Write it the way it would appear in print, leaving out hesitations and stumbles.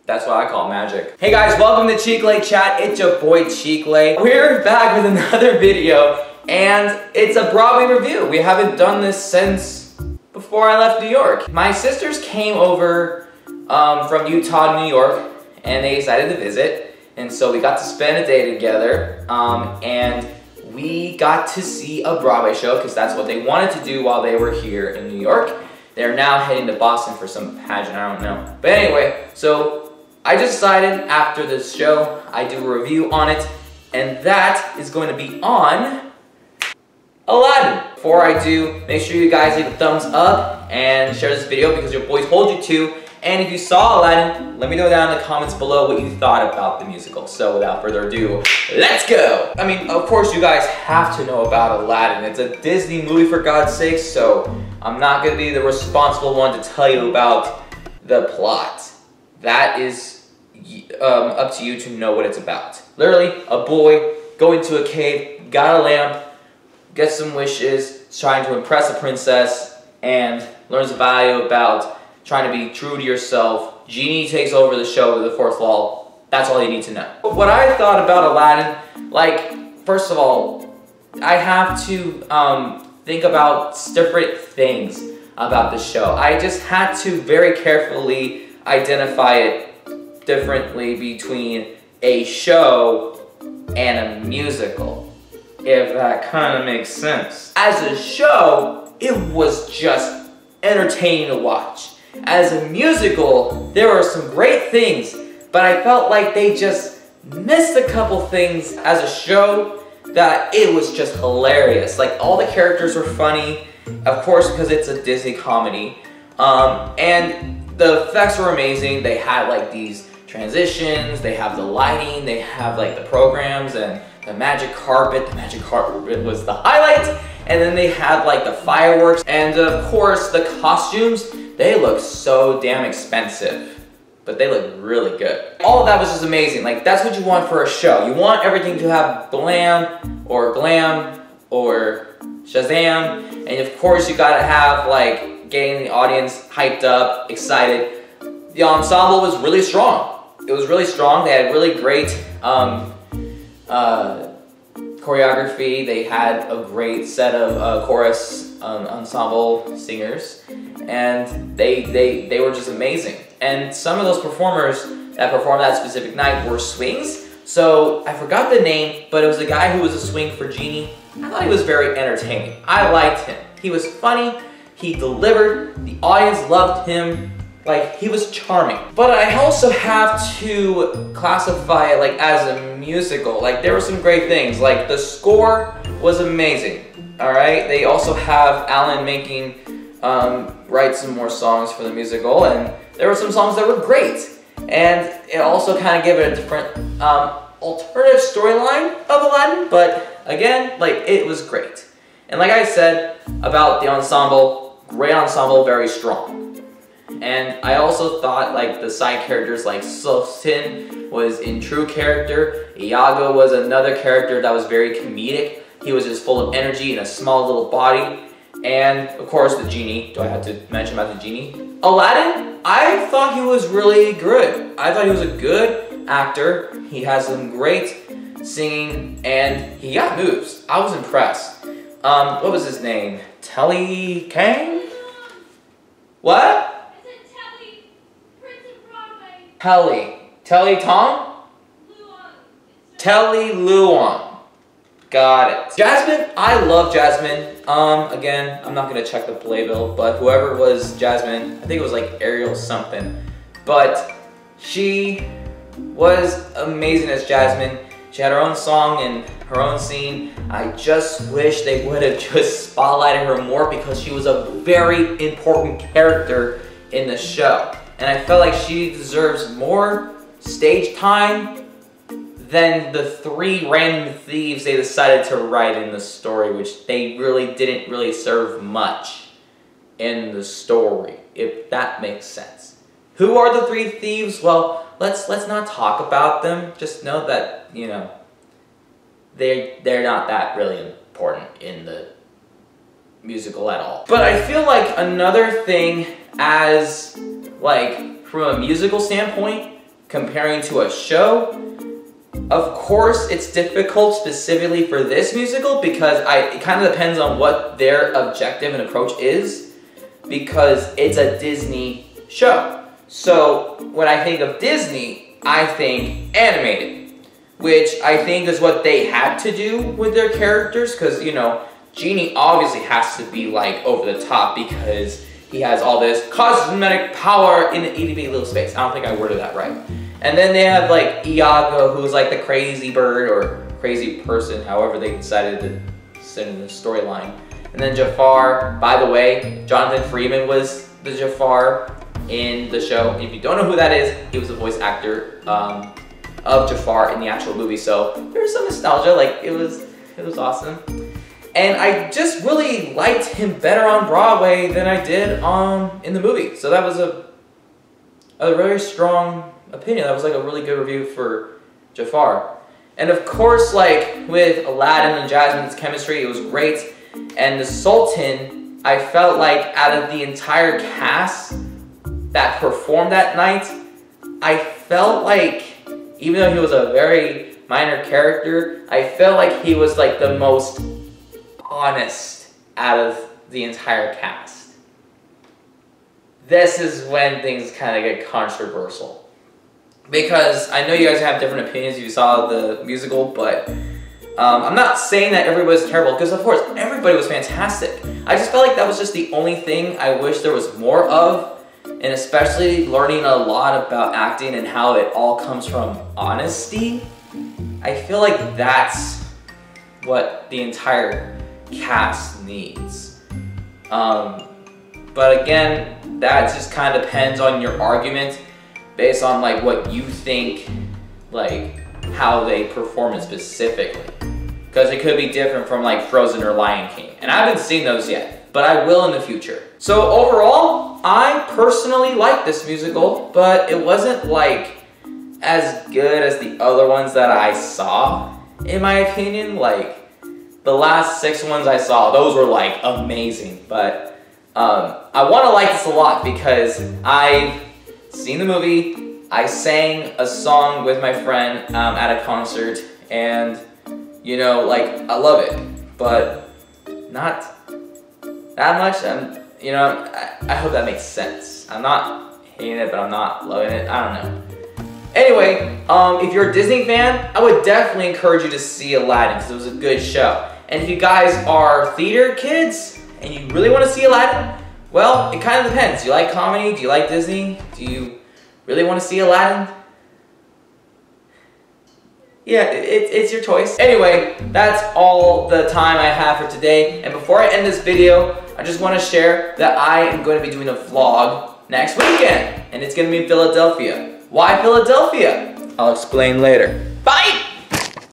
That's what I call magic. Hey guys, welcome to Chicle Chat. It's your boy Chicle. We're back with another video, and it's a Broadway review. We haven't done this since before I left New York. My sisters came over from Utah to New York, and they decided to visit, and so we got to spend a day together, and we got to see a Broadway show because that's what they wanted to do while they were here in New York. They're now heading to Boston for some pageant, I don't know. But anyway, so I just decided after this show, I do a review on it, and that is going to be on Aladdin. Before I do, make sure you guys leave a thumbs up and share this video because your boy told you to. And if you saw Aladdin, let me know down in the comments below what you thought about the musical. So without further ado, let's go! I mean, of course you guys have to know about Aladdin. It's a Disney movie for God's sake, so I'm not gonna be the responsible one to tell you about the plot. That is up to you to know what it's about. Literally, a boy going to a cave, got a lamp, gets some wishes, trying to impress a princess, and learns the value about trying to be true to yourself. Genie takes over the show with the fourth wall. That's all you need to know. What I thought about Aladdin, like, first of all, I have to think about different things about the show. I just had to very carefully identify it differently between a show and a musical, if that kind of makes sense. As a show, it was just entertaining to watch. As a musical, there were some great things, but I felt like they just missed a couple things. As a show, that it was just hilarious. Like, all the characters were funny, of course, because it's a Disney comedy, and the effects were amazing. They had like these transitions, they have the lighting, they have like the programs and the magic carpet. The magic carpet was the highlight, and then they had like the fireworks, and of course the costumes. They look so damn expensive, but they look really good. All of that was just amazing. Like, that's what you want for a show. You want everything to have blam or glam or Shazam, and of course you gotta have like getting the audience hyped up, excited. The ensemble was really strong. It was really strong. They had really great choreography. They had a great set of chorus ensemble singers, and they were just amazing. And some of those performers that performed that specific night were swings. So I forgot the name, but it was the guy who was a swing for Genie. I thought he was very entertaining. I liked him. He was funny. He delivered. The audience loved him. Like, he was charming. But I also have to classify it like as a musical. Like, there were some great things. Like, the score was amazing. Alright? They also have Alan making write some more songs for the musical, and there were some songs that were great. And it also kind of gave it a different alternative storyline of Aladdin, but again, like, it was great. And like I said about the ensemble, great ensemble, very strong. And I also thought like the side characters like Sultan was in true character. Iago was another character that was very comedic. He was just full of energy in a small little body. And of course the Genie. Do I have to mention about the Genie? Aladdin, I thought he was really good. I thought he was a good actor. He has some great singing and he got moves. I was impressed. What was his name? Telly Kang? What? Telly Tom? Telly Luan. Got it. Jasmine, I love Jasmine. Again, I'm not gonna check the playbill, but whoever was Jasmine, I think it was like Ariel something, but she was amazing as Jasmine. She had her own song and her own scene. I just wish they would have just spotlighted her more because she was a very important character in the show. And I felt like she deserves more stage time than the 3 random thieves they decided to write in the story, which they really didn't really serve much in the story, if that makes sense. Who are the 3 thieves? Well, let's not talk about them. Just know that, you know, they're not that really important in the musical at all. But I feel like another thing as, like, from a musical standpoint, comparing to a show, of course it's difficult specifically for this musical because it kind of depends on what their objective and approach is, because it's a Disney show. So when I think of Disney, I think animated, which I think is what they had to do with their characters, because, you know, Genie obviously has to be like over the top because he has all this cosmetic power in an itty bitty little space. I don't think I worded that right. And then they have like Iago, who's like the crazy bird or crazy person, however they decided to send in the storyline. And then Jafar, by the way, Jonathan Freeman was the Jafar in the show. If you don't know who that is, he was the voice actor of Jafar in the actual movie. So there's some nostalgia, like it was awesome. And I just really liked him better on Broadway than I did in the movie. So that was a very strong opinion. That was like a really good review for Jafar. And of course, like with Aladdin and Jasmine's chemistry, it was great. And the Sultan, I felt like out of the entire cast that performed that night, I felt like, even though he was a very minor character, I felt like he was like the most honest out of the entire cast. This is when things kind of get controversial, because I know you guys have different opinions if you saw the musical, but I'm not saying that everybody was terrible, because of course everybody was fantastic. I just felt like that was just the only thing I wish there was more of, and especially learning a lot about acting and how it all comes from honesty. I feel like that's what the entire cast needs. But again, that just kind of depends on your argument based on like what you think, like how they perform it specifically, because it could be different from like Frozen or Lion King, and I haven't seen those yet, but I will in the future. So overall, I personally like this musical, but it wasn't like as good as the other ones that I saw, in my opinion. Like the last 6 ones I saw, those were like amazing, but I want to like this a lot because I've seen the movie, I sang a song with my friend at a concert, and you know, like I love it, but not that much. You know, I hope that makes sense. I'm not hating it, but I'm not loving it. I don't know. Anyway, if you're a Disney fan, I would definitely encourage you to see Aladdin because it was a good show. And if you guys are theater kids and you really want to see Aladdin, well, it kind of depends. Do you like comedy? Do you like Disney? Do you really want to see Aladdin? Yeah, it's your choice. Anyway, that's all the time I have for today. And before I end this video, I just want to share that I am going to be doing a vlog next weekend. And it's going to be in Philadelphia. Why Philadelphia? I'll explain later. Bye!